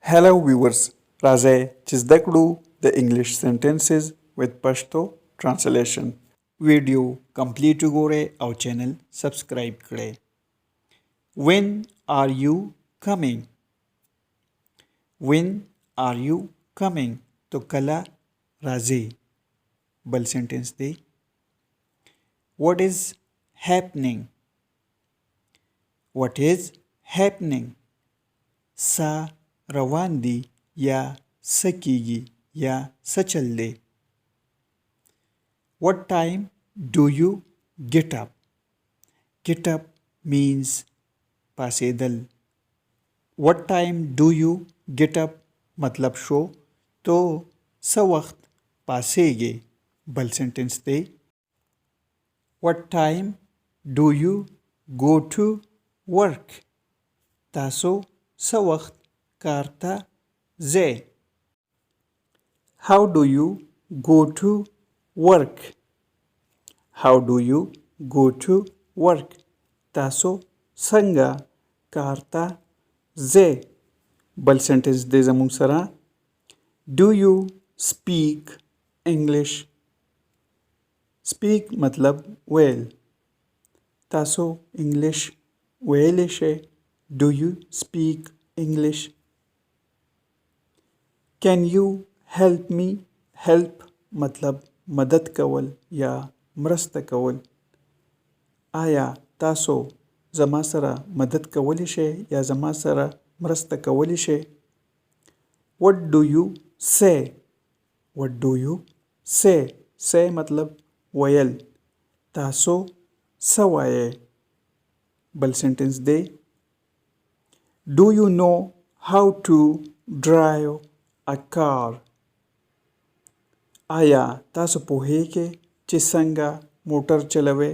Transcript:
Hello viewers, راځئ چې زده کړو د انګلیش sentences with پښتو translation. ویډیو کمپلیټ وګورئ او چینل سبسکرایب کړئ. When are you coming? When are you coming? تو کله راځئ. بل سنټنس دی. What is happening? What is happening? سا روان دی یا سکیږي یا سچل دی. What time do you get up? Get up means پاسېدل. What time do you get up مطلب شو تو څه وخت پاسېږي. بل سنټنس دی. What time do you go to work? تاسو څه وخت کار ته ځئ. How do you go to work? How do you go to work? تاسو څنګه کار ته ځئ. بل سنټنس دی زموږ سره. Do you speak English? Speak مطلب ویل. تاسو انګلیش ویلی شئ. Do you speak English? Can you help me? Help مطلب مدد کول یا مرسته کول. آیا تاسو زما سره مدد کولی شئ یا زما سره مرسته کولی شئ. What do you say? What do you say? say مطلب ویل. تاسو څه وایئ. بل سنټنس دی. Do you know how to drive a car? آیا تاسو پوهیږئ چې څنګه موټر چلوئ.